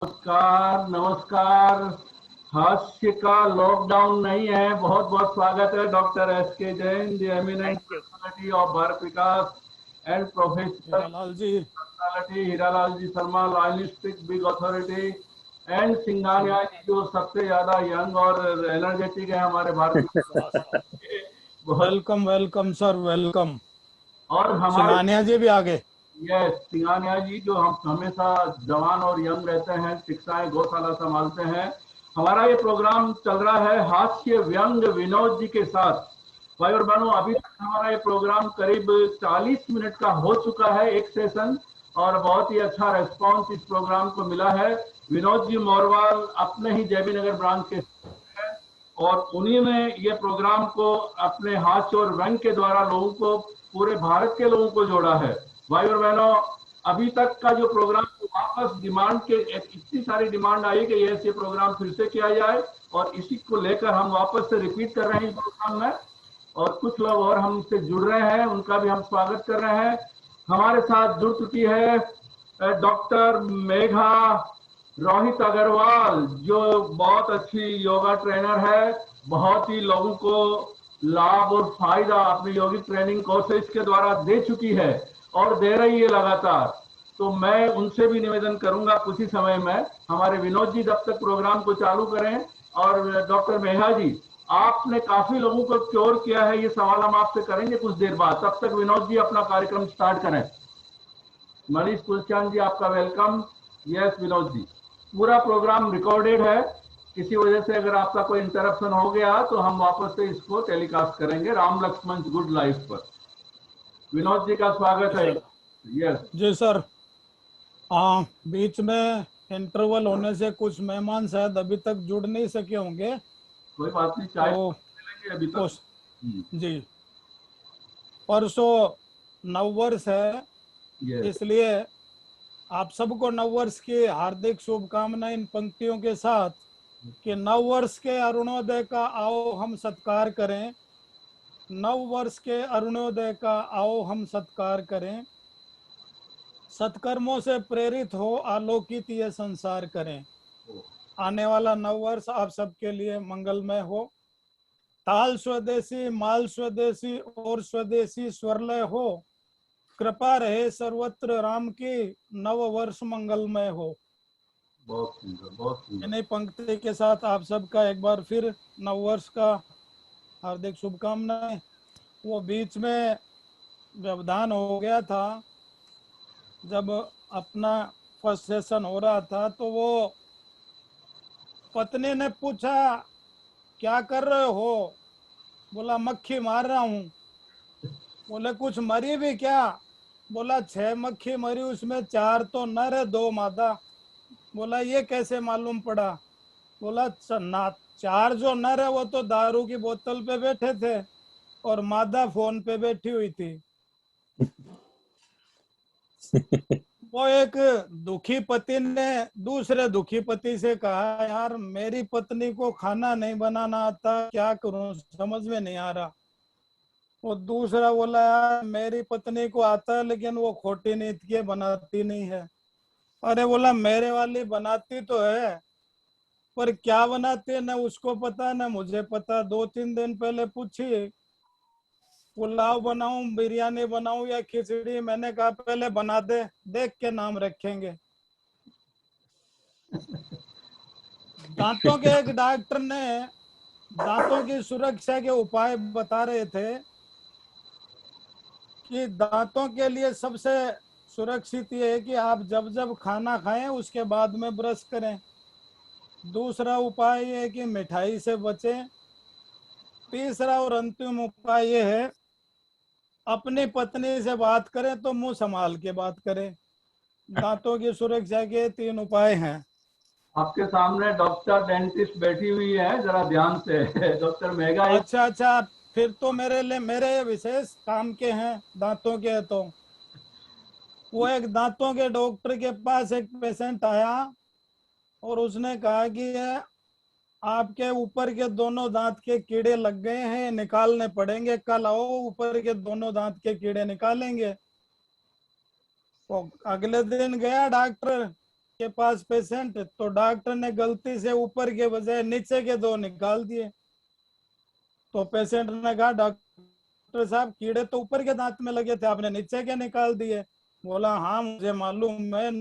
नमस्कार नमस्कार। हास्य का लॉकडाउन नहीं है। बहुत बहुत स्वागत है doctor S K Jain, the eminent thank you. Personality of Bharat Vikas and professional Hiralal ji. Personality, Hiralal ji Sharma, loyalistic big authority and Singhania ji, जो सबसे ज्यादा यंग और एनर्जेटिक है हमारे भारत वाह साहब। के। बहुत। Welcome welcome sir, welcome. और हमारे सिंगानिया जी भी आगे। यस, सिंघानिया जी जो हम हमेशा जवान और यंग रहते हैं, शिक्षाएं गौशाला संभालते हैं। हमारा ये प्रोग्राम चल रहा है हास्य व्यंग विनोद जी के साथ। भाई और बहनों, अभी तक हमारा ये प्रोग्राम करीब 40 मिनट का हो चुका है, एक सेशन। और बहुत ही अच्छा रेस्पॉन्स इस प्रोग्राम को मिला है। विनोद जी मोरवाल अपने ही जेबी नगर ब्रांच के हैं, और उन्हीं ने ये प्रोग्राम को अपने हास्य और व्यंग के द्वारा लोगों को, पूरे भारत के लोगों को जोड़ा है। भाई और बहनों, अभी तक का जो प्रोग्राम वापस डिमांड के इतनी सारी डिमांड आई कि ये प्रोग्राम फिर से किया जाए, और इसी को लेकर हम वापस से रिपीट कर रहे हैं इस प्रोग्राम में। और कुछ लोग और हमसे जुड़ रहे हैं, उनका भी हम स्वागत कर रहे हैं। हमारे साथ जुड़ चुकी है डॉक्टर मेघा रोहित अग्रवाल, जो बहुत अच्छी योगा ट्रेनर है। बहुत ही लोगों को लाभ और फायदा अपनी योगिक ट्रेनिंग कोर्सेज के द्वारा दे चुकी है और दे रही है लगातार। तो मैं उनसे भी निवेदन करूंगा कुछ ही समय में हमारे विनोद जी जब तक प्रोग्राम को चालू करें। और डॉक्टर मेघा जी, आपने काफी लोगों को क्योर किया है, ये सवाल हम आपसे करेंगे कुछ देर बाद। तब तक विनोद जी अपना कार्यक्रम स्टार्ट करें। मनीष कुलचांद जी, आपका वेलकम। यस विनोद जी, पूरा प्रोग्राम रिकॉर्डेड है। किसी वजह से अगर आपका कोई इंटरप्शन हो गया तो हम वापस से इसको टेलीकास्ट करेंगे राम लक्ष्मण गुड लाइफ पर। विनोद जी का जी स्वागत है। सर। यस। जी सर। हाँ, बीच में इंटरवल होने से कुछ मेहमान शायद अभी तक जुड़ नहीं सके होंगे। कोई बात नहीं, चाय तो मिलेंगे अभी तक। कोश जी, परसों नववर्ष है, यस। इसलिए आप सबको नववर्ष की हार्दिक शुभकामनाएं इन पंक्तियों के साथ कि नववर्ष के अरुणोदय का आओ हम सत्कार करें। नव वर्ष के अरुणोदय का आओ हम सत्कार करें। सत्कर्मों से प्रेरित हो आलोकित ये संसार करें। आने वाला नव वर्ष आप सबके लिए मंगलमय हो। ताल स्वदेशी, माल स्वदेशी और स्वदेशी स्वरलय हो। कृपा रहे सर्वत्र राम की, नव वर्ष मंगलमय हो। बहुत सुंदर, बहुत सुंदर। इन्हीं पंक्ति के साथ आप सबका एक बार फिर नव वर्ष का हार्दिक शुभकामनाएं। वो बीच में व्यवधान हो गया था, जब अपना फर्स्ट सेशन हो रहा था तो वो पत्नी ने पूछा क्या कर रहे हो, बोला मक्खी मार रहा हूँ। बोले कुछ मरी भी क्या, बोला 6 मक्खी मरी, उसमें 4 तो नर है 2 मादा। बोला ये कैसे मालूम पड़ा, बोला ना 4 जो नर है वो तो दारू की बोतल पे बैठे थे और मादा फोन पे बैठी हुई थी। वो एक दुखी पति ने दूसरे दुखी पति से कहा यार मेरी पत्नी को खाना नहीं बनाना आता, क्या करूं समझ में नहीं आ रहा। वो दूसरा बोला यार मेरी पत्नी को आता है लेकिन वो खोटी नीति के बनाती नहीं है। अरे बोला मेरे वाली बनाती तो है, पर क्या बनाती है ना उसको पता ना मुझे पता। 2-3 दिन पहले पूछी पुलाव बनाऊं, बिरयानी बनाऊं या खिचड़ी, मैंने कहा पहले बना दे, देख के नाम रखेंगे। दांतों के एक डॉक्टर ने दांतों की सुरक्षा के उपाय बता रहे थे कि दांतों के लिए सबसे सुरक्षित ये है कि आप जब जब खाना खाएं उसके बाद में ब्रश करें। दूसरा उपाय ये है कि मिठाई से बचें। तीसरा और अंतिम उपाय ये है अपनी पत्नी से बात करें तो मुंह संभाल के बात करें। दांतों की सुरक्षा के 3 उपाय हैं। आपके सामने डॉक्टर डेंटिस्ट बैठी हुई है, जरा ध्यान से। डॉक्टर मेघा एक। अच्छा अच्छा, फिर तो मेरे लिए मेरे विशेष काम के हैं दांतों के। तो वो एक दांतों के डॉक्टर के पास एक पेशेंट आया और उसने कहा कि आपके ऊपर के दोनों दांत के कीड़े लग गए हैं, निकालने पड़ेंगे, कल आओ ऊपर के दोनों दांत के कीड़े निकालेंगे। तो अगले दिन गया डॉक्टर, के पास पेशेंट, तो डॉक्टर ने गलती से ऊपर के बजाय नीचे के 2 निकाल दिए। तो पेशेंट ने कहा डॉक्टर साहब कीड़े तो ऊपर के दांत में लगे थे, आपने नीचे के निकाल दिए। बोला हाँ मुझे मालूम, मैं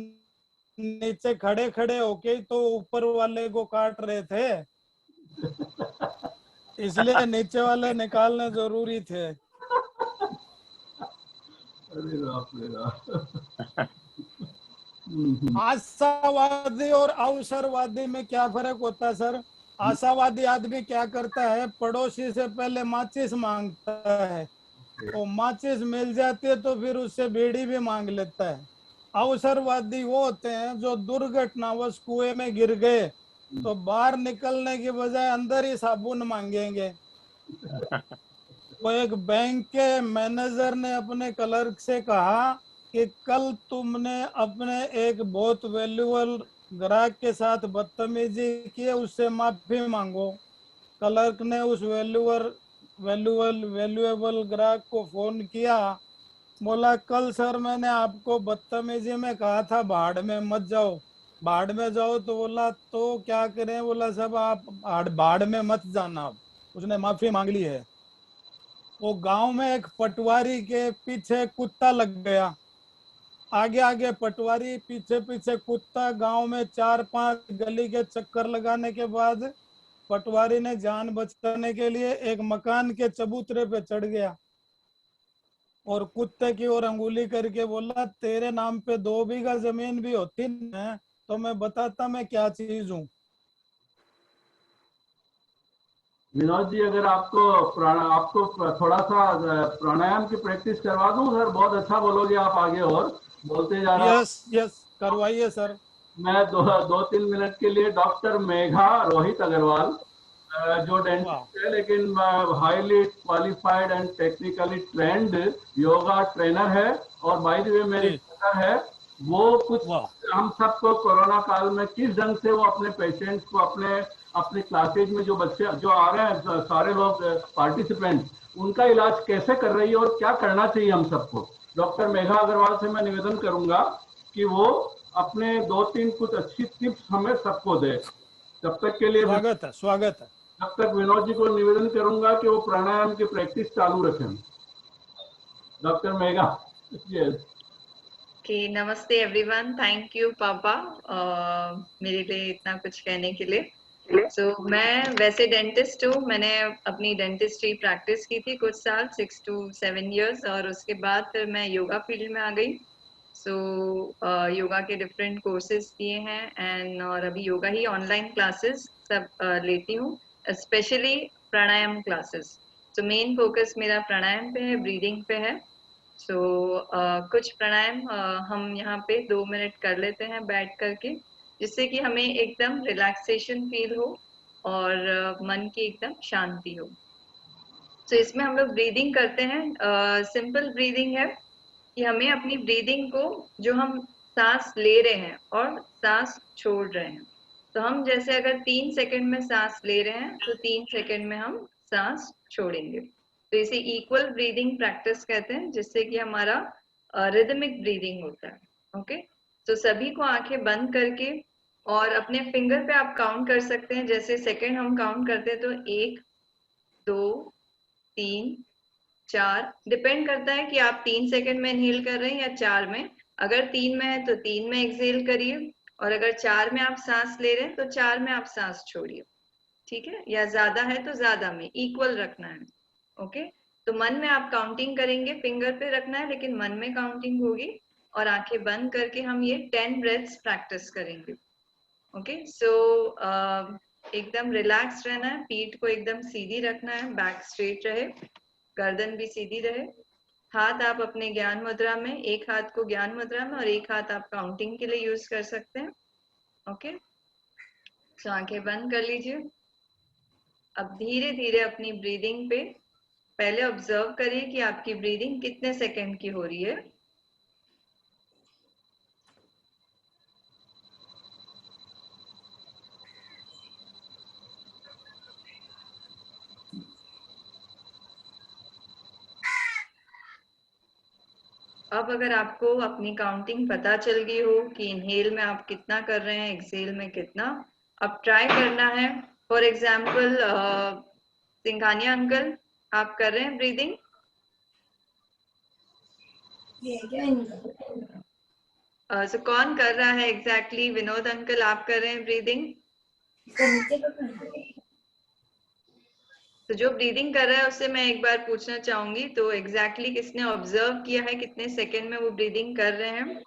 नीचे खड़े खड़े होके तो ऊपर वाले को काट रहे थे, इसलिए नीचे वाले निकालने जरूरी थे। अरे बाप रे बाप। आशावादी और अवसरवादी में क्या फर्क होता है सर? आशावादी आदमी क्या करता है, पड़ोसी से पहले माचिस मांगता है, तो माचिस मिल जाती है तो फिर उससे बीड़ी भी मांग लेता है। अवसरवादी वो होते हैं जो दुर्घटनावश कुएं में गिर गए तो बाहर निकलने के बजाय अंदर ही साबुन मांगेंगे। वो एक बैंक के मैनेजर ने अपने क्लर्क से कहा कि कल तुमने अपने एक बहुत वैल्यूएबल ग्राहक के साथ बदतमीजी की है, उससे माफी मांगो। क्लर्क ने उस वैल्यूएबल ग्राहक को फोन किया, बोला कल सर मैंने आपको बदतमीजी में कहा था भाड़ में मत जाओ, भाड़ में जाओ। तो बोला तो क्या करें? बोला सब आप भाड़ में मत जाना। उसने माफी मांग ली है। वो गांव में एक पटवारी के पीछे कुत्ता लग गया, आगे आगे पटवारी, पीछे पीछे कुत्ता। गांव में 4-5 गली के चक्कर लगाने के बाद पटवारी ने जान बचाने के लिए एक मकान के चबूतरे पे चढ़ गया और कुत्ते की ओर अंगुली करके बोला तेरे नाम पे 2 बीघा जमीन भी होती ना तो मैं बताता मैं क्या चीज हूँ। विनोद जी, अगर आपको थोड़ा सा प्राणायाम की प्रैक्टिस करवा दूं सर, बहुत अच्छा बोलोगे आप, आगे और बोलते जा रहा हूं। यस यस करवाइए सर। मैं 2-3 मिनट के लिए डॉक्टर मेघा रोहित अग्रवाल, जो वाह। डेंटिस्ट है लेकिन highly qualified and technically trend yoga trainer है, और बाय द वे मेरी जी। टीचर है। वो कुछ वाह। हम सबको कोरोना काल में किस ढंग से वो अपने पेशेंट्स को अपने अपने क्लासेज में जो बच्चे जो आ रहे हैं, सारे लोग पार्टिसिपेंट, उनका इलाज कैसे कर रही है और क्या करना चाहिए हम सबको, डॉक्टर मेघा अग्रवाल से मैं निवेदन करूंगा कि वो अपने 2-3 कुछ अच्छी टिप्स हमें सबको दे। तब तक के लिए स्वागत है, स्वागत है। तब तक विनोद जी को निवेदन करूंगा कि वो प्राणायाम की प्रैक्टिस चालू रखें। डॉक्टर मेघा। यस। नमस्ते एवरीवन, थैंक यू पापा मेरे लिए इतना कुछ कहने के लिए। मैं वैसे डेंटिस्ट हूँ, मैंने अपनी डेंटिस्ट्री प्रैक्टिस की थी कुछ साल, 6 to 7 years, और उसके बाद फिर मैं योगा फील्ड में आ गई। योगा के डिफरेंट कोर्सेज किए हैं एंड और अभी योगा ही ऑनलाइन क्लासेस सब लेती हूँ, स्पेशली प्राणायाम क्लासेस। मेन फोकस मेरा प्राणायाम पे है, ब्रीदिंग पे है। कुछ प्राणायाम हम यहाँ पे 2 मिनट कर लेते हैं बैठ करके, जिससे कि हमें एकदम रिलैक्सेशन फील हो और मन की एकदम शांति हो। इसमें हम लोग ब्रीदिंग करते हैं, सिंपल ब्रीदिंग है कि हमें अपनी ब्रीदिंग को, जो हम सांस ले रहे हैं और सांस छोड़ रहे हैं, तो हम जैसे अगर 3 सेकंड में सांस ले रहे हैं तो 3 सेकंड में हम सांस छोड़ेंगे। तो इसे इक्वल ब्रीदिंग प्रैक्टिस कहते हैं, जिससे कि हमारा रिदमिक ब्रीदिंग होता है। ओके, तो सभी को आंखें बंद करके और अपने फिंगर पे आप काउंट कर सकते हैं, जैसे सेकंड हम काउंट करते हैं तो 1 2 3 4, डिपेंड करता है कि आप 3 सेकंड में इनहेल कर रहे हैं या 4 में। अगर 3 में है तो 3 में एक्सहेल करिए, और अगर 4 में आप सांस ले रहे हैं तो 4 में आप सांस छोड़िए, ठीक है? या ज्यादा है तो ज्यादा में, इक्वल रखना है। ओके, तो मन में आप काउंटिंग करेंगे, फिंगर पे रखना है लेकिन मन में काउंटिंग होगी, और आंखें बंद करके हम ये 10 ब्रेथ्स प्रैक्टिस करेंगे। ओके, एकदम रिलैक्स रहना है, पीठ को एकदम सीधी रखना है, बैक स्ट्रेट रहे, गर्दन भी सीधी रहे। हाथ आप अपने ज्ञान मुद्रा में, एक हाथ को ज्ञान मुद्रा में और एक हाथ आप काउंटिंग के लिए यूज कर सकते हैं। ओके, तो आंखें बंद कर लीजिए। अब धीरे धीरे अपनी ब्रीदिंग पे पहले ऑब्जर्व करिए कि आपकी ब्रीदिंग कितने सेकंड की हो रही है। अब अगर आपको अपनी काउंटिंग पता चल गई हो कि इनहेल में आप कितना कर रहे हैं, एक्सेल में कितना, अब ट्राई करना है। फॉर एग्जाम्पल सिंघानिया अंकल, आप कर रहे हैं ब्रीदिंग? सो कौन कर रहा है एग्जैक्टली? विनोद अंकल, आप कर रहे हैं ब्रीदिंग? तो जो ब्रीदिंग कर रहा है उससे मैं एक बार पूछना चाहूंगी, तो एग्जैक्टली किसने ऑब्जर्व किया है कितने सेकंड में वो ब्रीदिंग कर रहे हैं?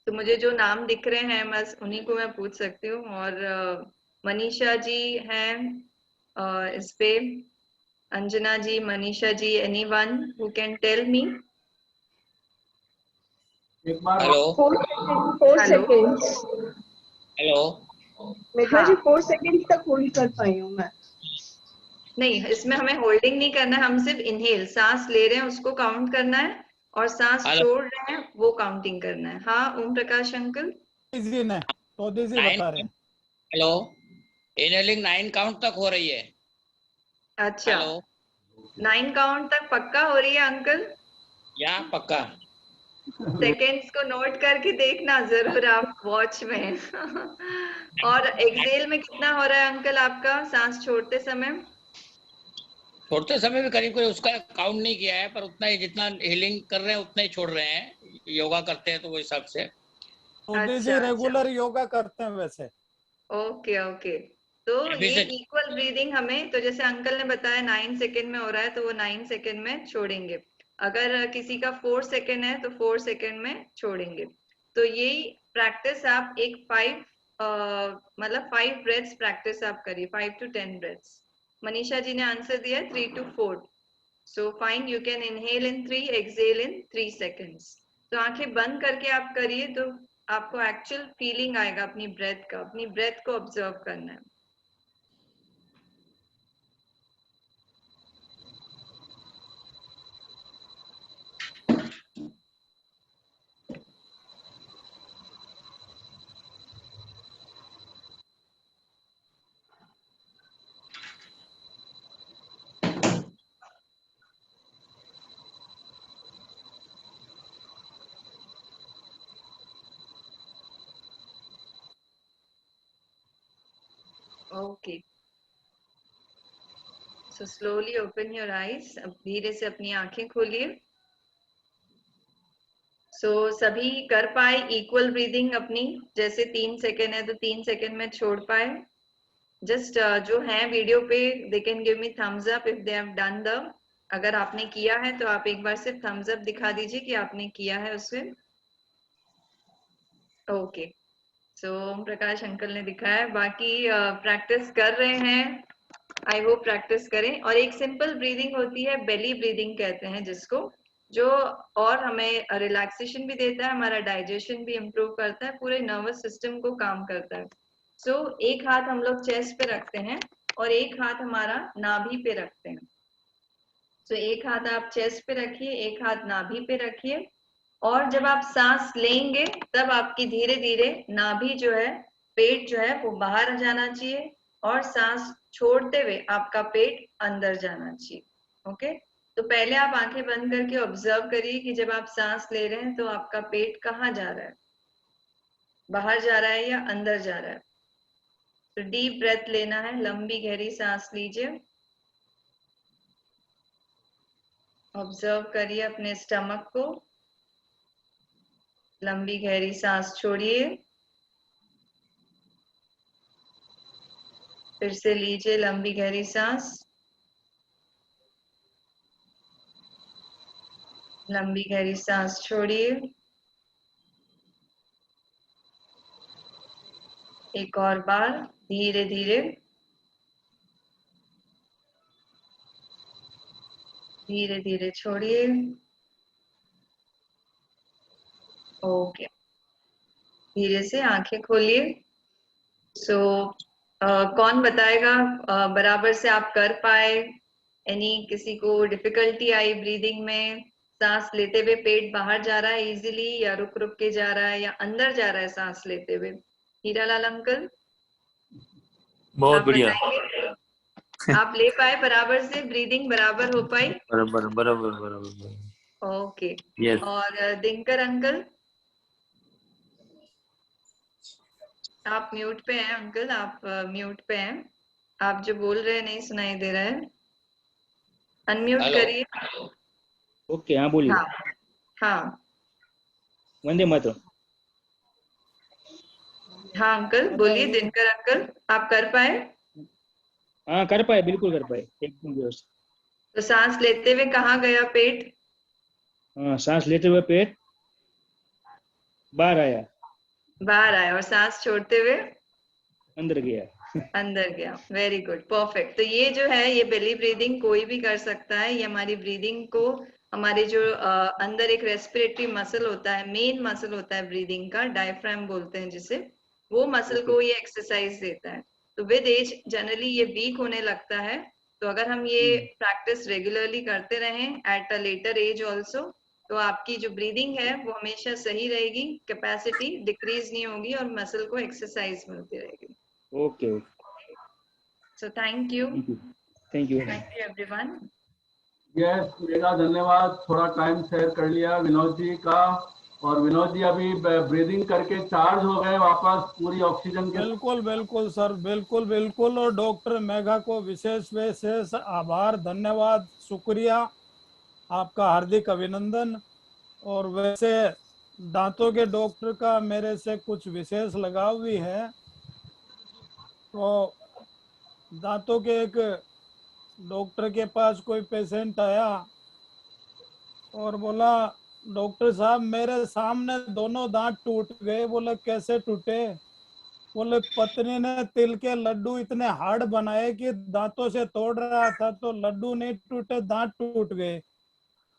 तो मुझे जो नाम दिख रहे हैं बस उन्हीं को मैं पूछ सकती हूँ। और मनीषा जी हैं इस पे, Anjana ji, Manisha ji, anyone who can tell me? एक बार hello 4 hello, seconds. Hello Megha ji हाँ। 4 सेकेंड्स तक होल्ड कर पाई हूँ मैं। नहीं, इसमें हमें होल्डिंग नहीं करना है, हम सिर्फ इनहेल, सांस ले रहे हैं उसको काउंट करना है, और सांस हेलो छोड़ रहे हैं वो काउंटिंग करना है। हाँ ओम प्रकाश अंकल। जी ने तोदी जी 9 बता रहे हैं। हेलो इनहेलिंग 9 काउंट तक हो रही है। अच्छा, हेलो 9 काउंट तक पक्का हो रही है अंकल? या पक्का? सेकेंड्स को नोट करके देखना जरूर आप वॉच में। और एक्सेल में कितना हो रहा है अंकल आपका सांस छोड़ते समय? छोड़ते समय भी करीब करीब उसका काउंट नहीं किया है, पर उतना ही जितना हीलिंग कर रहे हैं उतना ही छोड़ रहे हैं। योगा करते हैं तो वो हिसाब से। तोदी अच्छा जी अच्छा, रेगुलर योगा करते हैं वैसे। Okay okay. तो अभी ये से इक्वल ब्रीदिंग हमें, तो जैसे अंकल ने बताया 9 सेकेंड में हो रहा है तो वो 9 सेकेंड में छोड़ेंगे। अगर किसी का 4 सेकेंड है तो 4 सेकेंड में छोड़ेंगे। तो यही प्रैक्टिस आप एक 5 मतलब 5 ब्रेथ्स प्रैक्टिस आप करिए, 5 to 10 ब्रेथ्स। मनीषा जी ने आंसर दिया है 3 to 4। So fine, you can inhale in 3, exhale in 3 seconds. तो आंखें बंद करके आप करिए तो आपको एक्चुअल फीलिंग आएगा अपनी ब्रेथ का, अपनी ब्रेथ को ऑब्जर्व करना है। Okay, so slowly open your eyes. अब धीरे से अपनी आंखें खोलिए। सभी कर पाए इक्वल ब्रीदिंग अपनी? जैसे 3 सेकेंड है तो 3 सेकेंड में छोड़ पाए? जस्ट जो है वीडियो पे, they can give me thumbs up if they have done the. अगर आपने किया है तो आप एक बार सिर्फ थम्स अप दिखा दीजिए कि आपने किया है उसे। ओके, सो ओम प्रकाश अंकल ने दिखाया, बाकी प्रैक्टिस कर रहे हैं। आई होप प्रैक्टिस करें। और एक सिंपल ब्रीदिंग होती है, बेली ब्रीदिंग कहते हैं जिसको, जो और हमें रिलैक्सेशन भी देता है, हमारा डाइजेशन भी इम्प्रूव करता है, पूरे नर्वस सिस्टम को काम करता है। सो एक हाथ हम लोग चेस्ट पे रखते हैं और एक हाथ हमारा नाभि पे रखते हैं। सो एक हाथ आप चेस्ट पे रखिए, एक हाथ नाभि पे रखिए, और जब आप सांस लेंगे तब आपकी धीरे धीरे नाभि जो है, पेट जो है वो बाहर जाना चाहिए, और सांस छोड़ते हुए आपका पेट अंदर जाना चाहिए। ओके, तो पहले आप आंखें बंद करके ऑब्जर्व करिए कि जब आप सांस ले रहे हैं तो आपका पेट कहाँ जा रहा है, बाहर जा रहा है या अंदर जा रहा है। तो डीप ब्रेथ लेना है, लंबी गहरी सांस लीजिए, ऑब्जर्व करिए अपने स्टमक को, लंबी गहरी सांस छोड़िए, फिर से लीजिए लंबी गहरी सांस, लंबी गहरी सांस छोड़िए, एक और बार धीरे धीरे, धीरे धीरे छोड़िए। ओके, धीरे से आंखें खोलिए। सो कौन बताएगा बराबर से आप कर पाए? किसी को डिफिकल्टी आई ब्रीदिंग में? सांस लेते हुए पेट बाहर जा रहा है इजीली, या रुक रुक के जा रहा है, या अंदर जा रहा है सांस लेते हुए? हीरालाल अंकल, बहुत आप बढ़िया। बताएंगे? आप ले पाए बराबर से, ब्रीदिंग बराबर हो पाई? बराबर बराबर बराबर। ओके। यस। और दिनकर अंकल, आप म्यूट पे हैं अंकल, आप म्यूट पे हैं, आप जो बोल रहे हैं नहीं सुनाई दे रहा है, अनम्यूट हेलो। करिए। ओके, हाँ बोलिए। हाँ हाँ वंदे मातरम। हाँ अंकल बोलिए, दिनकर अंकल आप कर पाए? हाँ कर पाए, बिल्कुल कर पाए, एकदम व्यवस्थित। तो सांस लेते हुए कहाँ गया पेट? हाँ, सांस लेते हुए पेट बाहर आया, बाहर आया, और सांस छोड़ते हुए अंदर गया। अंदर गया। Very good, perfect. तो ये जो है, ये बेली ब्रीदिंग कोई भी कर सकता है। ये हमारी ब्रीदिंग को, हमारे जो अंदर एक रेस्पिरेटरी मसल होता है, मेन मसल होता है ब्रीदिंग का, डायफ्राम बोलते हैं जिसे, वो मसल को ये एक्सरसाइज देता है। तो विद एज जनरली ये वीक होने लगता है। तो अगर हम ये प्रैक्टिस रेगुलरली करते रहें at a later age also, तो आपकी जो ब्रीदिंग है वो हमेशा सही रहेगी, कैपेसिटी डिक्रीज नहीं होगी और मसल को एक्सरसाइज मिलती रहेगी। Okay okay, So thank you. Thank you, thank you. Thank you everyone. Yes, mega धन्यवाद, थोड़ा टाइम शेयर कर लिया विनोद जी का। और विनोद जी अभी ब्रीदिंग करके चार्ज हो गए वापस पूरी ऑक्सीजन के। बिल्कुल बिल्कुल सर, बिल्कुल बिल्कुल। और डॉक्टर मेघा को विशेष विशेष आभार, धन्यवाद, शुक्रिया, आपका हार्दिक अभिनंदन। और वैसे दांतों के डॉक्टर का मेरे से कुछ विशेष लगाव भी है। तो दांतों के एक डॉक्टर के पास कोई पेशेंट आया और बोला, डॉक्टर साहब मेरे सामने दोनों दांत टूट गए। बोला कैसे टूटे? बोले पत्नी ने तिल के लड्डू इतने हार्ड बनाए कि दांतों से तोड़ रहा था तो लड्डू नहीं टूटे, दांत टूट गए।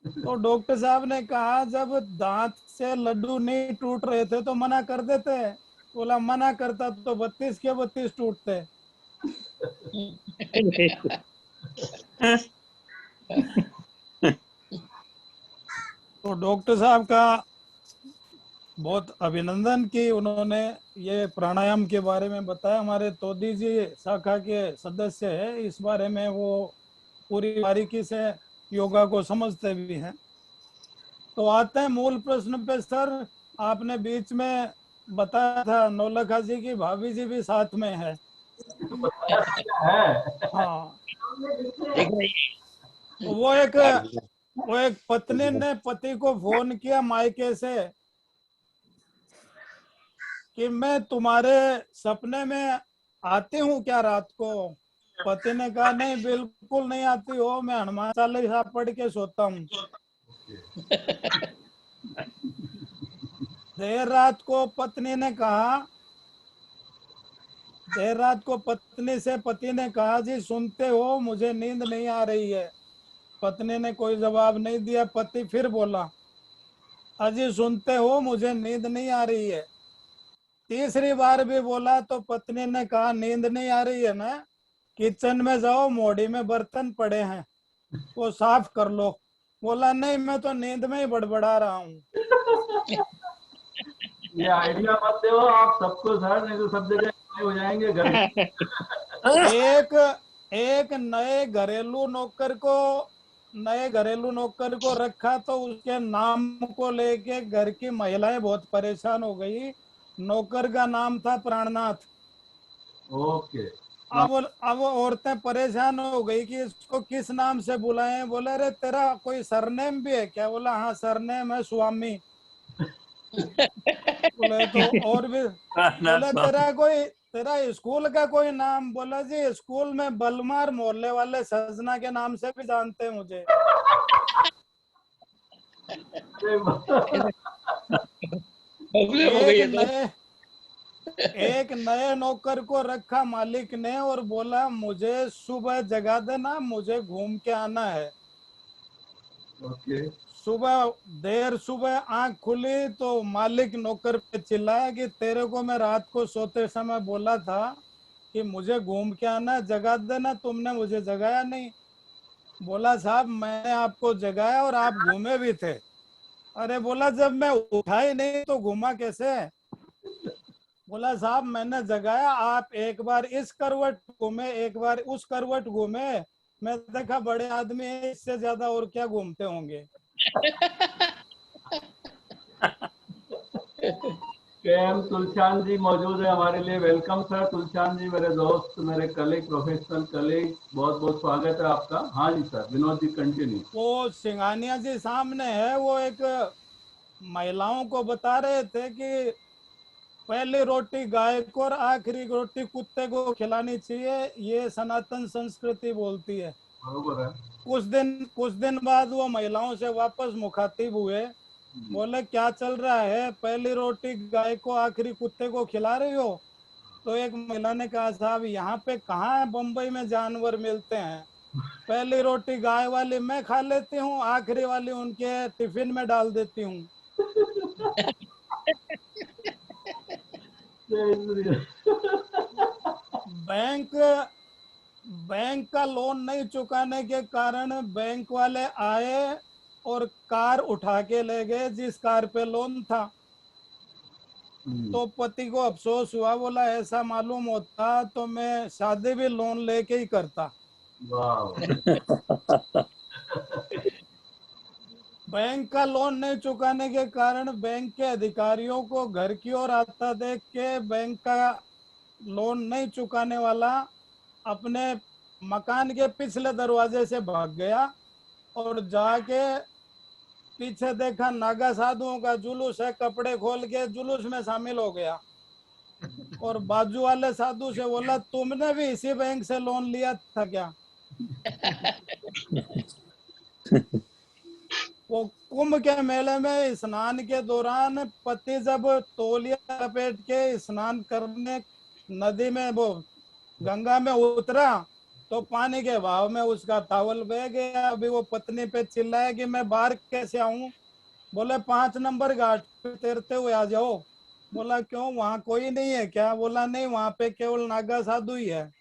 तो डॉक्टर साहब ने कहा, जब दांत से लड्डू नहीं टूट रहे थे तो मना कर देते। बोला मना करता तो 32 के 32 टूटते। तो डॉक्टर साहब का बहुत अभिनंदन कि उन्होंने ये प्राणायाम के बारे में बताया। हमारे तोदी जी शाखा के सदस्य है, इस बारे में वो पूरी बारीकी से योगा को समझते भी हैं। तो आते हैं मूल प्रश्न पे सर। आपने बीच में बताया था नौलखा जी की भाभी जी भी साथ में है। है हाँ, देख रहे हैं? वो एक पत्नी ने पति को फोन किया मायके से कि मैं तुम्हारे सपने में आती हूँ क्या रात को? पति ने कहा नहीं, बिल्कुल नहीं आती हो, मैं हनुमान चालीसा पढ़ के सोता हूँ। देर रात को पत्नी से पति ने कहा, जी सुनते हो मुझे नींद नहीं आ रही है। पत्नी ने कोई जवाब नहीं दिया। पति फिर बोला, अजी सुनते हो मुझे नींद नहीं आ रही है। तीसरी बार भी बोला तो पत्नी ने कहा, नींद नहीं आ रही है ना, किचन में जाओ, मोड़ी में बर्तन पड़े हैं वो साफ कर लो। बोला नहीं, मैं तो नींद में ही बड़बड़ा रहा हूँ। ये आइडिया मत दो आप सबको सर, नहीं तो सब जगह हो जाएंगे घर। एक नए घरेलू नौकर को रखा तो उसके नाम को लेके घर की महिलाएं बहुत परेशान हो गई। नौकर का नाम था प्राणनाथ। ओके। अब औरतें परेशान हो गई कि इसको किस नाम से बुलाएं। बोले अरे तेरा कोई सरनेम भी है क्या? बोला हाँ सरनेम है स्वामी। बोले तो और भी? बोले तेरा स्कूल का कोई नाम? बोला जी स्कूल में बलमार मोहल्ले वाले सजना के नाम से भी जानते हैं मुझे। एक नए नौकर को रखा मालिक ने और बोला मुझे सुबह जगा देना, मुझे घूम के आना है। ओके। सुबह आंख खुली तो मालिक नौकर पे चिल्लाया कि तेरे को मैं रात को सोते समय बोला था कि मुझे घूम के आना, जगा देना, तुमने मुझे जगाया नहीं। बोला साहब मैंने आपको जगाया और आप घूमे भी थे। अरे बोला जब मैं उठा ही नहीं तो घूमा कैसे? बोला साहब मैंने जगाया, आप एक बार इस करवट घूमे, एक बार उस करवट घूमे, मैं देखा बड़े आदमी है, इससे ज्यादा और क्या घूमते होंगे। केएम तुलचांद जी मौजूद है हमारे लिए। वेलकम सर तुलचांद जी, मेरे दोस्त, मेरे कलीग, प्रोफेशनल कलीग, बहुत बहुत स्वागत है आपका। हाँ जी सर, विनोद जी कंटिन्यू। वो सिंघानिया जी सामने है, वो एक महिलाओं को बता रहे थे कि पहली रोटी गाय को और आखिरी रोटी कुत्ते को खिलानी चाहिए, ये सनातन संस्कृति बोलती है। बरोबर है। कुछ दिन बाद वो महिलाओं से वापस मुखातिब हुए, बोले क्या चल रहा है, पहली रोटी गाय को आखिरी कुत्ते को खिला रही हो? तो एक महिला ने कहा साहब यहाँ पे कहाँ बम्बई में जानवर मिलते हैं, पहली रोटी गाय वाली मैं खा लेती हूँ, आखिरी वाली उनके टिफिन में डाल देती हूँ। बैंक का लोन नहीं चुकाने के कारण बैंक वाले आए और कार उठा के ले गए जिस कार पे लोन था। तो पति को अफसोस हुआ, बोला ऐसा मालूम होता तो मैं शादी भी लोन लेके ही करता। बैंक का लोन नहीं चुकाने के कारण बैंक के अधिकारियों को घर की ओर आता देख के बैंक का लोन नहीं चुकाने वाला अपने मकान के पिछले दरवाजे से भाग गया और जाके पीछे देखा नागा साधुओं का जुलूस है, कपड़े खोल के जुलूस में शामिल हो गया और बाजू वाले साधु से बोला तुमने भी इसी बैंक से लोन लिया था क्या? वो कुंभ के मेले में स्नान के दौरान पति जब तौलिया लपेट के स्नान करने नदी में वो गंगा में उतरा तो पानी के बहाव में उसका टॉवल बह गया। अभी वो पत्नी पे चिल्लाया कि मैं बाहर कैसे आऊं? बोले 5 नंबर घाट पे तैरते हुए आ जाओ। बोला क्यों, वहां कोई नहीं है क्या? बोला नहीं, वहां पे केवल नागा साधु ही है।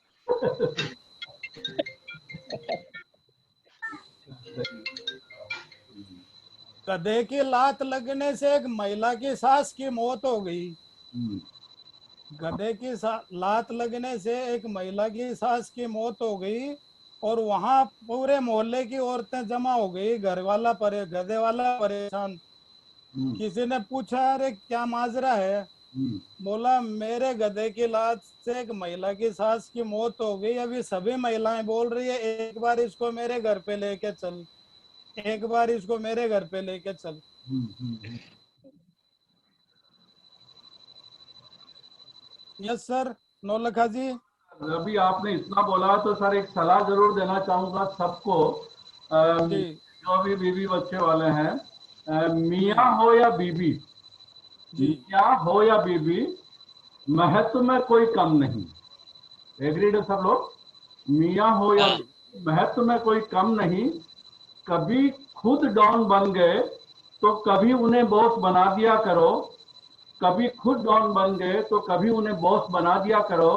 गधे की लात लगने से एक महिला की सास की मौत हो गई। गधे की लात लगने से एक महिला की सास की मौत हो गई और वहां पूरे मोहल्ले की औरतें जमा हो गई। गधे वाला परेशान। किसी ने पूछा अरे क्या माजरा है? बोला मेरे गधे की लात से एक महिला की सास की मौत हो गई, अभी सभी महिलाएं बोल रही है एक बार इसको मेरे घर पे लेके चल, एक बार इसको मेरे घर पे लेके चल। यस सर नौलखा जी। अभी आपने इतना बोला तो सर एक सलाह जरूर देना चाहूंगा सबको, जो भी बीवी बच्चे वाले हैं, मियाँ हो या बीबी, मियाँ हो या बीबी, महत्व में कोई कम नहीं। एग्रीड है सब लोग? मियाँ हो या महत्व में कोई कम नहीं। कभी खुद डॉन बन गए तो कभी उन्हें बॉस बना दिया करो, कभी खुद डॉन बन गए तो कभी उन्हें बॉस बना दिया करो।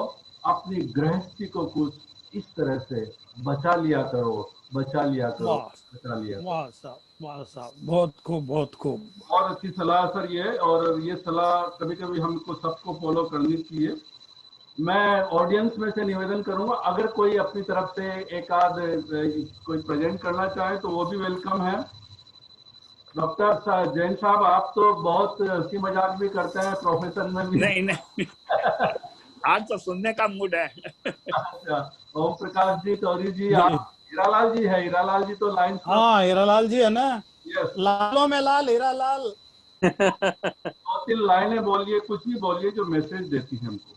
अपनी गृहस्थी को कुछ इस तरह से बचा लिया करो, बचा लिया करो, बचा लिया करो। वाह साहब, वाह साहब, बहुत खूब, बहुत खूब। बहुत अच्छी सलाह सर ये, और ये सलाह कभी कभी हमको सबको फॉलो करनी चाहिए। मैं ऑडियंस में से निवेदन करूंगा, अगर कोई अपनी तरफ से एक आध कोई प्रेजेंट करना चाहे तो वो भी वेलकम है। डॉक्टर जैन साहब, आप तो बहुत हंसी मजाक भी करते हैं प्रोफेशन में भी। नहीं आज तो सुनने का मूड है। अच्छा, ओम प्रकाश जी, तौरी जी, आप हीरालाल जी है? हीरालाल जी तो लाइन। हाँ हीरालाल जी है ना। यस, लालों में लाल हीरालाल। 2-3 लाइनें बोलिए, कुछ भी बोलिए जो मैसेज देती है हमको।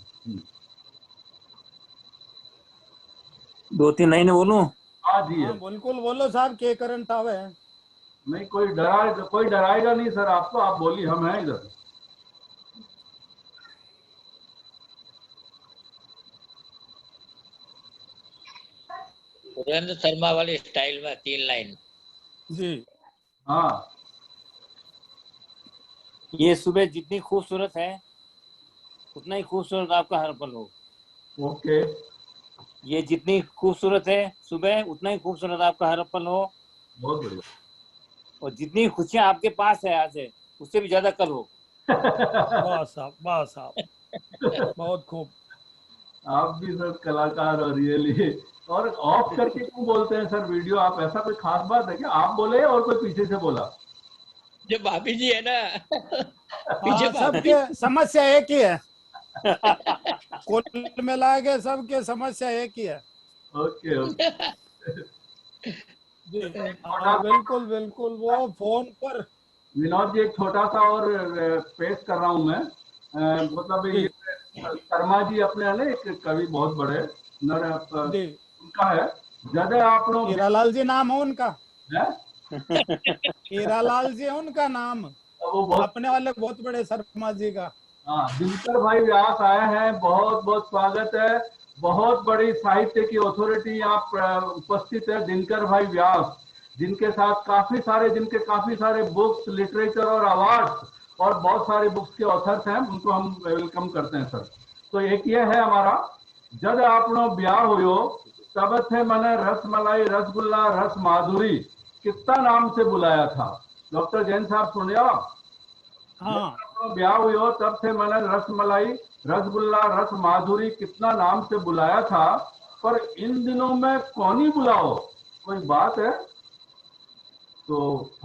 2-3 लाइनें बोलूं? हाँ जी, बिल्कुल बोलो साहब, के करंट आवे। नहीं कोई डराएगा नहीं सर आपको, आप बोलिए, हम हैं इधर। सुरेंद्र शर्मा वाली स्टाइल में 3 लाइन जी। हाँ, ये सुबह जितनी खूबसूरत है उतना ही खूबसूरत आपका हर पल हो। ओके। ये जितनी खूबसूरत है सुबह उतना ही खूबसूरत आपका हर पल हो। बहुत बढ़िया। और जितनी खुशियां आपके पास है आज है उससे भी ज्यादा कल हो। वाह साहब, वाह साहब, बहुत खूब। आप भी सर कलाकार हो रियली। और ऑफ करके क्यों बोलते हैं सर वीडियो? आप ऐसा कोई खास बात है क्या? आप बोले और कोई पीछे से बोला? जो भाभी जी है ना, पीछे हाँ, भाभी। सबके समस्या एक ही है। कुल मिला के सबके समस्या एक ही है। Okay okay. जी हाँ, बिल्कुल बिल्कुल। वो फोन पर विनोद जी, एक छोटा सा और पेश कर रहा हूँ मैं। मतलब जी ये शर्मा जी अपने है ना, एक कवि बहुत बड़े नर, जी, उनका है, जद आप लोग हीरालाल जी नाम है उनका। है, हीरालाल जी है उनका नाम, वो बहुत, अपने वाले बहुत बड़े शर्मा जी का। हाँ, दिनकर भाई व्यास आए हैं, बहुत बहुत स्वागत है। बहुत बड़ी साहित्य की अथॉरिटी यहाँ उपस्थित है, दिनकर भाई व्यास, जिनके साथ जिनके काफी सारे बुक्स, लिटरेचर और अवार्ड्स और बहुत सारे बुक्स के ऑथर्स हैं, उनको हम वेलकम करते हैं सर। तो एक ये है हमारा, जब आपनो ब्याह हुयो तब थे मने रस मलाई रसगुल्ला रस माधुरी, कितना नाम से बुलाया था। डॉक्टर जैन साहब सुन लिया? हाँ ब्याह हुई हो तब से मैंने रसमलाई रसगुल्ला रस माधुरी कितना नाम से बुलाया था, पर इन दिनों में कौन ही बुलाओ, कोई बात है? तो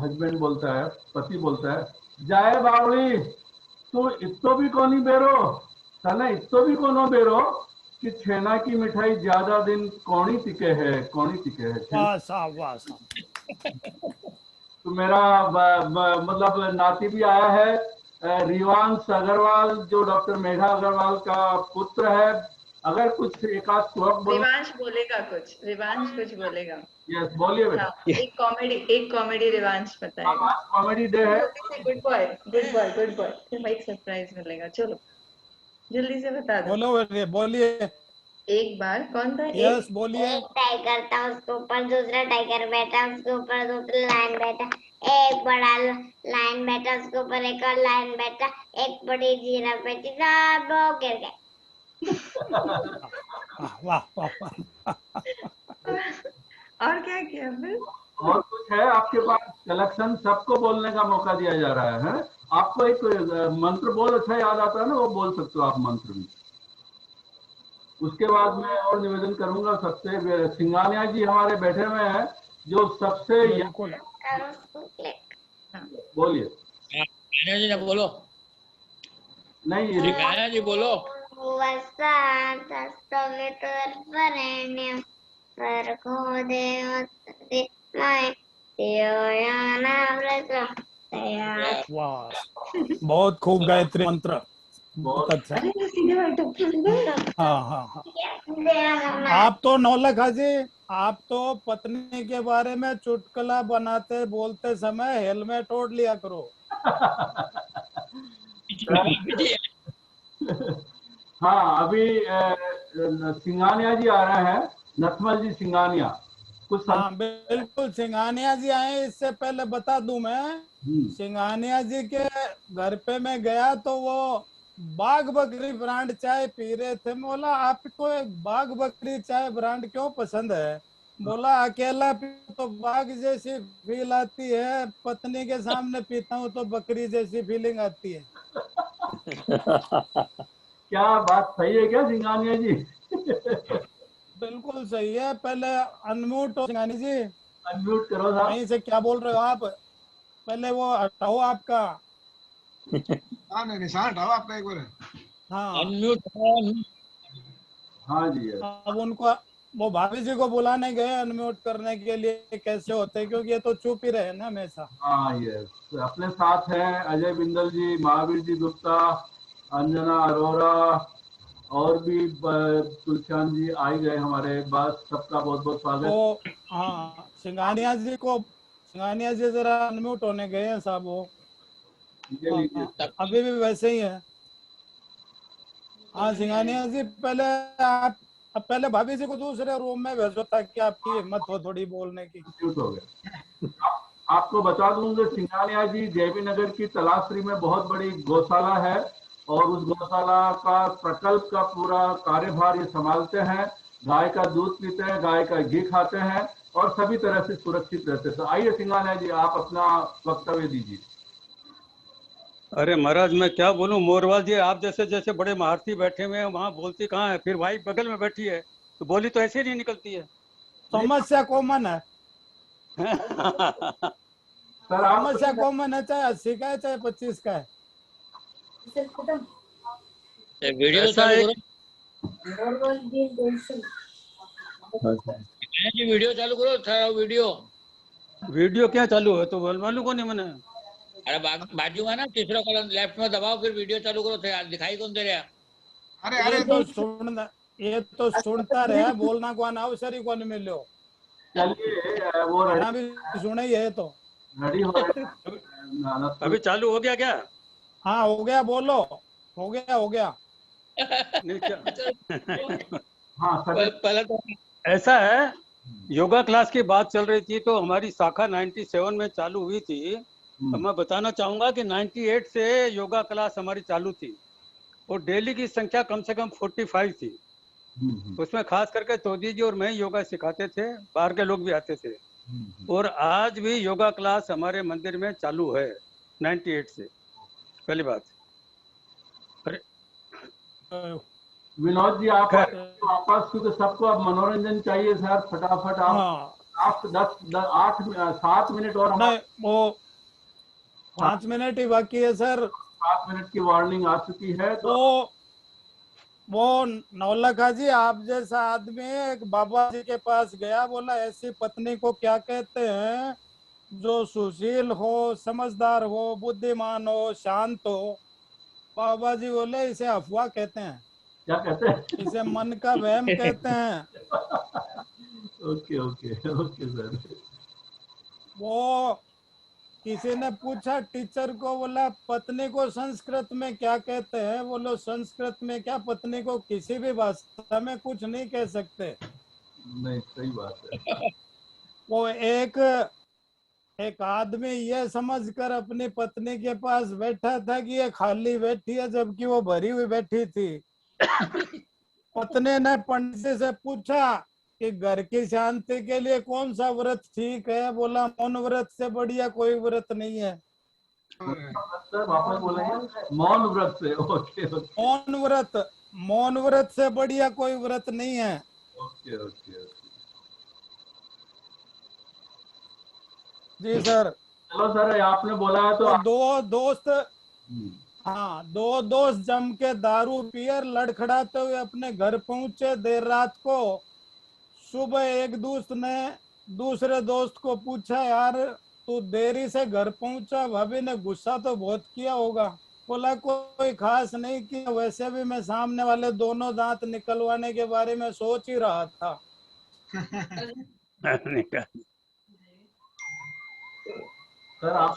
हस्बैंड बोलता है, पति बोलता है, जाए बावली तू इतो भी कोनी बेरो, तने इतो भी कोनो बेरो कि छेना की मिठाई ज्यादा दिन कौनी टिके है। वाह साहब, वाह साहब। तो मेरा मतलब नाती भी आया है, रिवांश अग्रवाल, जो डॉक्टर मेघा अग्रवाल का पुत्र है। अगर कुछ एक आध श्लोक बोलो। रिवांश बोलेगा कुछ, रिवांश कुछ बोलेगा। यस, बोलिए बेटा। हाँ, एक कॉमेडी रिवांश बताएगा। आज कॉमेडी डे है। Good boy good boy good boy, तुम्हें एक सरप्राइज मिलेगा। चलो जल्दी से बता दो। बोलो बोलिए। एक बार कौन था? यस बोलिए। एक टाइगर था, उसके ऊपर दूसरा टाइगर बैठा, उसके ऊपर दूसरा लायन बैठा, एक बड़ा लायन बैठा, उसके ऊपर एक और लायन बैठा, एक बड़ी जिराफ बैठी, सब लोग गिर गए। वाह वाह वाह। और क्या किया फिर? और कुछ है आपके पास कलेक्शन? सबको बोलने का मौका दिया जा रहा है। आपको एक मंत्र बहुत अच्छा याद आता है ना, वो बोल सकते हो आप मंत्र भी। उसके बाद मैं और निवेदन करूंगा, सबसे सिंगानिया जी हमारे बैठे हुए हैं, जो सबसे बिल्कुल। करो उसको click। बोलिए। गाना जी ने बोलो, नहीं, गाना जी बोलो। वरेण्यं भर्गो देवस्य धीमहि धियो यो न प्रचोदयात्। वाह, बहुत खूब गायत्री मंत्र, बहुत अच्छा। अरे सीधे बैठो। हाँ हाँ हाँ। आप तो नौलख हाजी, आप तो पत्नी के बारे में चुटकुला बनाते बोलते समय हेलमेट ओढ़ लिया करो। हाँ, अभी सिंगानिया जी आ रहे हैं, नथमल जी सिंगानिया। कुछ हाँ बिल्कुल, सिंघानिया जी आए। इससे पहले बता दूं मैं, सिंघानिया जी के घर पे मैं गया तो वो बाघ बकरी ब्रांड चाय पी रहे थे। बोला आपको बाघ बकरी चाय ब्रांड क्यों पसंद है? बोला अकेला पी तो बाघ जैसी फील आती है, पत्नी के सामने पीता हूँ तो बकरी जैसी फीलिंग आती है। क्या बात सही है क्या सिंगानिया जी? बिल्कुल सही है। पहले अनम्यूट हो सिंघानी जी, अनम्यूट करो साहब। वहीं से क्या बोल रहे हो आप? पहले वो हटाओ आपका। हाँ नहीं निशान हटाओ आपका एक बार। हाँ अनम्यूट। हाँ जी। अब उनको, वो भाभी जी को बुलाने गए अनम्यूट करने के लिए, कैसे होते हैं, क्योंकि ये तो चुप ही रहे ना हमेशा। हाँ यस, अपने साथ हैं अजय बिंदल जी, महावीर जी गुप्ता, अंजना अरोरा, और भी तुलचांद जी आ गए हमारे पास। सबका बहुत बहुत स्वागत। तो हाँ, सिंघानिया जी जरा अनम्यूट होने गए हैं साहब वो। अभी भी वैसे ही है। हाँ सिंघानिया जी, पहले आप, अब पहले भाभी जी को दूसरे रूम में भेजो ताकि आपकी हिम्मत हो थोड़ी बोलने की। हो गया। आपको बता दूंगा, सिंघानिया जी जेबी नगर की तलाश्री में बहुत बड़ी गौशाला है, और उस गौशाला का प्रकल्प का पूरा कार्यभार ये संभालते हैं। गाय का दूध पीते हैं, गाय का घी खाते हैं, और सभी तरह से सुरक्षित रहते हैं। तो आइए सिंघानिया जी, आप अपना वक्तव्य दीजिए। अरे महाराज मैं क्या बोलूं, मोरवाल जी आप जैसे जैसे बड़े महारथी बैठे हुए हैं, वहां बोलती कहाँ है, फिर भाई बगल में बैठी है तो बोली तो ऐसे ही नहीं निकलती है। समस्या कॉमन है, सर आप समस्या कॉमन है, चाहे 80 का है चाहे 25 का है। वीडियो ऐसा चालू एक करो जी, वीडियो चालू करो, सारा वीडियो। वीडियो क्या चालू है तो मालूम को नहीं मैंने। अरे बाजू में ना तीसरा कॉलम लेफ्ट में दबाओ, फिर वीडियो चालू करो, दिखाई कौन दे रहा। अरे ये अरे तो सुनता रहे, बोलना को अवसर ही कौन मिलो। चलिए वो खाना भी सुने ही है तो। रेडी हो रहे अभी चालू हो गया क्या? हाँ हो गया, बोलो हो गया हो गया। नहीं क्या हाँ सर पहले तो ऐसा है, योगा क्लास की बात चल रही थी तो हमारी शाखा 97 में चालू हुई थी। तो मैं बताना चाहूंगा कि 98 से योगा क्लास हमारी चालू थी और डेली की संख्या कम से कम 45 थी। उसमें खास करके तोदी जी और मैं योगा सिखाते थे, बाहर के लोग भी आते थे। और आज भी योगा क्लास हमारे मंदिर में चालू है 98 से। पहली बात। विनोद जी आप वापस, क्योंकि सबको अब मनोरंजन चाहिए सर, फटाफट आप 7 मिनट और नहीं, वो 5 मिनट ही बाकी है सर। 7 मिनट की वार्निंग आ चुकी है तो वो नौलखा जी आप जैसा आदमी एक बाबा जी के पास गया, बोला ऐसी पत्नी को क्या कहते हैं जो सुशील हो, समझदार हो, बुद्धिमान हो, शांत हो। बाबा जी बोले इसे अफवाह कहते हैं। क्या कहते हैं? इसे मन का वहम कहते हैं। Okay okay okay sir. वो किसी ने पूछा टीचर को, बोला पत्नी को संस्कृत में क्या कहते हैं? बोलो संस्कृत में क्या, पत्नी को किसी भी भाषा में कुछ नहीं कह सकते। नहीं सही बात है। वो एक आदमी ये समझकर अपनी पत्नी के पास बैठा था कि ये खाली बैठी है, जबकि वो भरी हुई बैठी थी। पत्नी ने पंडित से पूछा कि घर की शांति के लिए कौन सा व्रत ठीक है? बोला मौन व्रत से बढ़िया कोई व्रत नहीं है। सर वापस बोलेंगे, मौन व्रत से। ओके ओके मौन व्रत से बढ़िया कोई व्रत नहीं है। ओके ओके जी सर। चलो सर आपने बोला है तो दो दोस्त जम के दारू पियर लड़खड़ाते हुए अपने घर पहुंचे देर रात को। सुबह एक दोस्त ने दूसरे दोस्त को पूछा, यार तू देरी से घर पहुंचा, भाभी ने गुस्सा तो बहुत किया होगा। बोला कोई खास नहीं किया, वैसे भी मैं सामने वाले दोनों दांत निकलवाने के बारे में सोच ही रहा था। सर आप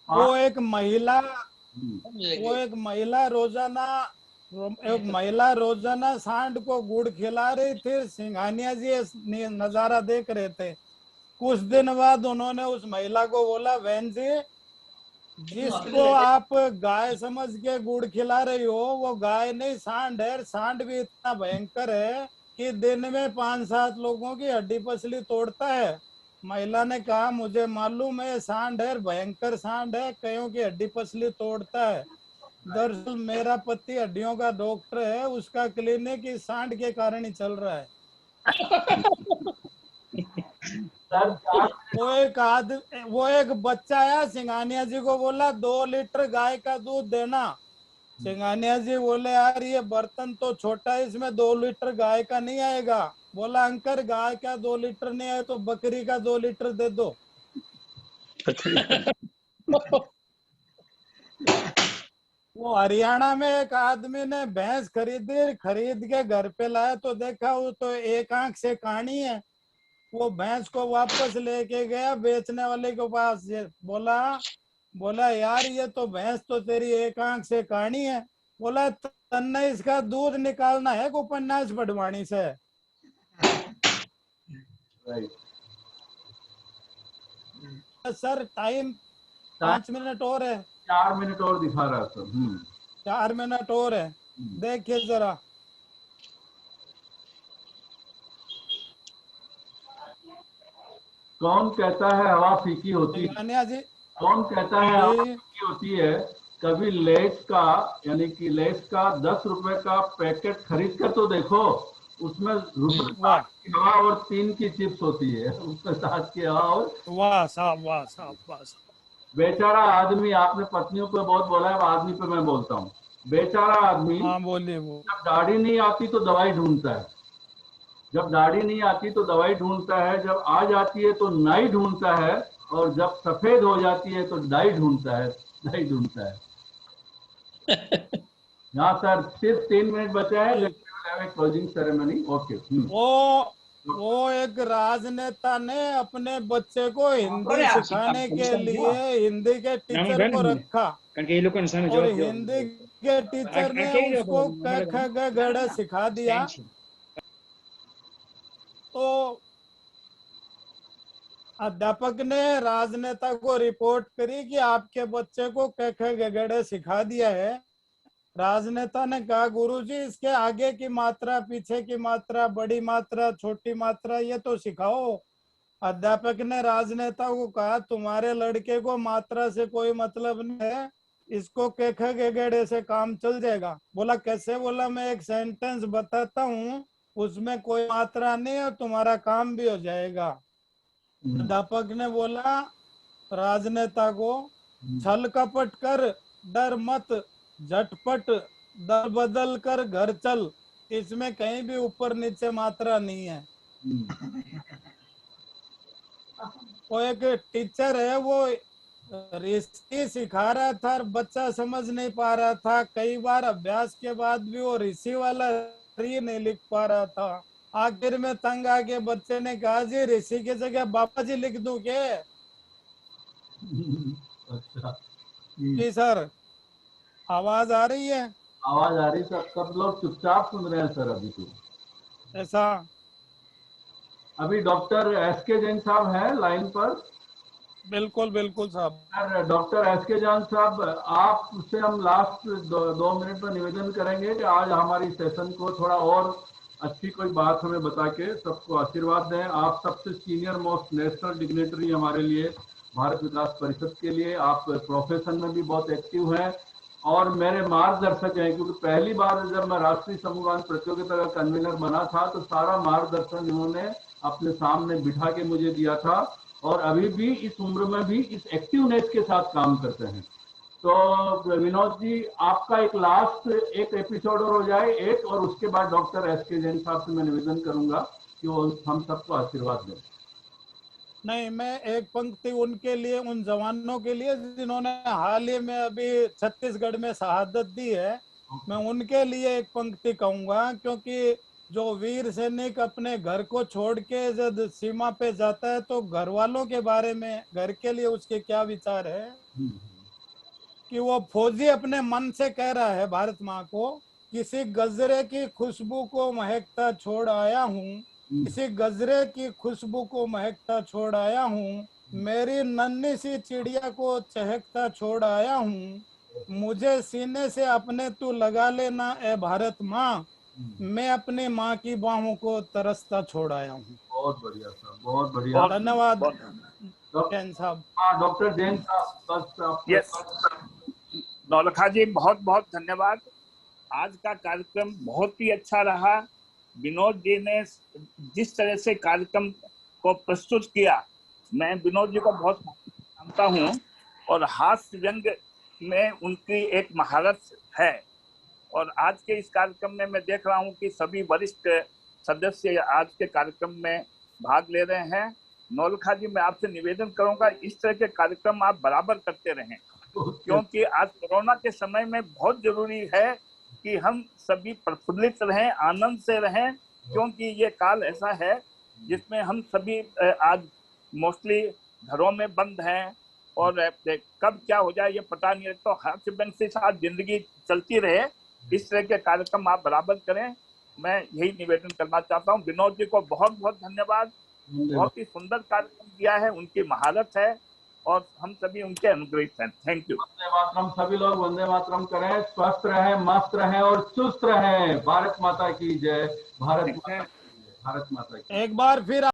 वो एक महिला रोजाना सांड को गुड़ खिला रही थी। सिंघानिया जी नजारा देख रहे थे। कुछ दिन बाद उन्होंने उस महिला को बोला, बहन जी जिसको आप गाय समझ के गुड़ खिला रही हो वो गाय नहीं सांड है। सांड भी इतना भयंकर है कि दिन में 5-7 लोगों की हड्डी पसली तोड़ता है। महिला ने कहा, मुझे मालूम है सांड है, भयंकर सांड है, कईयों की हड्डी पसली तोड़ता है। दरअसल मेरा पति हड्डियों का डॉक्टर है, उसका क्लिनिक इस सांड के कारण ही चल रहा है। वो एक बच्चा आया, सिंघानिया जी को बोला 2 लीटर गाय का दूध देना। सिंघानिया जी बोले, यार ये बर्तन तो छोटा है, इसमें 2 लीटर गाय का नहीं आएगा। बोला अंकल गाय का 2 लीटर नहीं आए तो बकरी का 2 लीटर दे दो। वो हरियाणा में एक आदमी ने भैंस खरीद के घर पे लाया तो देखा वो तो एक आंख से काणी है। वो भैंस को वापस लेके गया बेचने वाले के पास। बोला यार ये तो भैंस तो तेरी एक आंख से काणी है। बोला तन्ने इसका दूध निकालना है को उपन्यास बढ़वाणी से। सर टाइम 5 मिनट और है। 4 मिनट और दिखा रहा था। 4 मिनट और है, देखिए जरा। कौन कहता है हवा फीकी होती है? सिंघानिया जी कौन कहता है की होती है, कभी लेस का यानी कि लेस का 10 रुपए का पैकेट खरीद कर तो देखो, उसमें रुपए 7 की हवा और 3 की चिप्स होती है, उसमें 7 की हवा और वाह साहब, वाह साहब, वाह साहब। बेचारा आदमी, आपने पत्नियों पे बहुत बोला है, अब आदमी पे मैं बोलता हूँ। बेचारा आदमी हाँ बोलिए। वो जब दाढ़ी नहीं आती तो दवाई ढूंढता है, जब दाढ़ी नहीं आती तो दवाई ढूंढता है, जब आ जाती है तो नाई ढूंढता है, और जब सफेद हो जाती है तो डाई ढूंढता है, डाई ढूंढता है। हाँ सर, सिर्फ 3 मिनट बचे हैं, क्लोजिंग सेरेमनी। ओके। वो एक राजनेता ने अपने बच्चे को हिंदी सिखाने के लिए हिंदी के टीचर को रखा, और हिंदी के टीचर ने उसको क ख ग घ सिखा दिया। तो अध्यापक ने राजनेता को रिपोर्ट करी कि आपके बच्चे को क ख ग घ सिखा दिया है। राजनेता ने कहा, गुरुजी इसके आगे की मात्रा, पीछे की मात्रा, बड़ी मात्रा, छोटी मात्रा, ये तो सिखाओ। अध्यापक ने राजनेता को कहा, तुम्हारे लड़के को मात्रा से कोई मतलब नहीं है, इसको क ख ग घ से काम चल जाएगा। बोला कैसे? बोला मैं एक सेंटेंस बताता हूँ, उसमें कोई मात्रा नहीं है, तुम्हारा काम भी हो जाएगा। अध्यापक ने बोला राजनेता को, छल कपट कर, डर मत, झटपट दल बदल कर घर चल, इसमें कहीं भी ऊपर नीचे मात्रा नहीं है। वो एक टीचर है, वो ऋषि सिखा रहा था, बच्चा समझ नहीं पा रहा था। कई बार अभ्यास के बाद भी वो ऋषि वाला री नहीं लिख पा रहा था। आखिर में तंग आके बच्चे ने कहा, जी ऋषि की जगह बाबा जी लिख दूं क्या? अच्छा जी सर, आवाज आ रही है? आवाज आ रही सर, सब लोग चुपचाप सुन रहे हैं सर। अभी तो ऐसा, अभी डॉक्टर एसके जैन साहब हैं लाइन पर। बिल्कुल बिल्कुल साहब। डॉक्टर एसके जैन साहब, आपसे हम लास्ट 2 मिनट में निवेदन करेंगे कि आज हमारी सेशन को थोड़ा और अच्छी कोई बात हमें बता के सबको आशीर्वाद दें। आप सबसे सीनियर मोस्ट नेशनल डिग्नेटरी हमारे लिए, भारत विकास परिषद के लिए। आप प्रोफेशन में भी बहुत एक्टिव हैं और मेरे मार्गदर्शक हैं, क्योंकि पहली बार जब मैं राष्ट्रीय समूहगान प्रतियोगिता का कन्वीनर बना था तो सारा मार्गदर्शन इन्होंने अपने सामने बिठा के मुझे दिया था, और अभी भी इस उम्र में भी इस एक्टिवनेस के साथ काम करते हैं। तो विनोद जी, आपका एक लास्ट एक एपिसोड और हो जाए एक, और उसके बाद डॉक्टर एसके जैन साहब से मैं निवेदन करूंगा कि वो हम सबको आशीर्वाद दें। नहीं, मैं एक पंक्ति उनके लिए, उन जवानों के लिए जिन्होंने हाल ही में अभी छत्तीसगढ़ में शहादत दी है, मैं उनके लिए एक पंक्ति कहूंगा। क्योंकि जो वीर सैनिक अपने घर को छोड़ के जब सीमा पे जाता है तो घर वालों के बारे में, घर के लिए उसके क्या विचार है, कि वो फौजी अपने मन से कह रहा है भारत माँ को, किसी गजरे की खुशबू को महकता छोड़ आया हूँ, किसी गजरे की खुशबू को महकता छोड़ आया हूँ, मेरी नन्ही सी चिड़िया को चहकता छोड़ आया हूँ, मुझे सीने से अपने तू लगा लेना ए भारत माँ, मैं अपनी माँ की बाहों को तरसता छोड़ आया हूँ। बहुत बढ़िया सर, बहुत बढ़िया, धन्यवाद जैन साहब। डॉक्टर जैन साहब, बस यस नौलखा जी, बहुत बहुत धन्यवाद। आज का कार्यक्रम बहुत ही अच्छा रहा। विनोद जी ने जिस तरह से कार्यक्रम को प्रस्तुत किया, मैं विनोद जी को बहुत जानता हूँ और हास्य व्यंग में उनकी एक महारत है। और आज के इस कार्यक्रम में मैं देख रहा हूँ कि सभी वरिष्ठ सदस्य आज के कार्यक्रम में भाग ले रहे हैं। नौलखा जी, मैं आपसे निवेदन करूंगा, इस तरह के कार्यक्रम आप बराबर करते रहें, क्योंकि आज कोरोना के समय में बहुत जरूरी है कि हम सभी प्रफुल्लित रहें, आनंद से रहें, क्योंकि ये काल ऐसा है जिसमें हम सभी आज मोस्टली घरों में बंद हैं और कब क्या हो जाए ये पता नहीं है। तो हास्य व्यंग के साथ जिंदगी चलती रहे, इस तरह के कार्यक्रम आप बराबर करें, मैं यही निवेदन करना चाहता हूँ। विनोद जी को बहुत बहुत धन्यवाद, बहुत ही सुंदर कार्यक्रम किया है, उनकी महारत है और हम सभी उनके अनुग्रहित हैं। Thank you. वंदे मातरम, सभी लोग वंदे मातरम करें, स्वस्थ रहें, मस्त रहें और चुस्त रहें। भारत माता की जय, भारत माता की जय, भारत माता की। एक बार फिर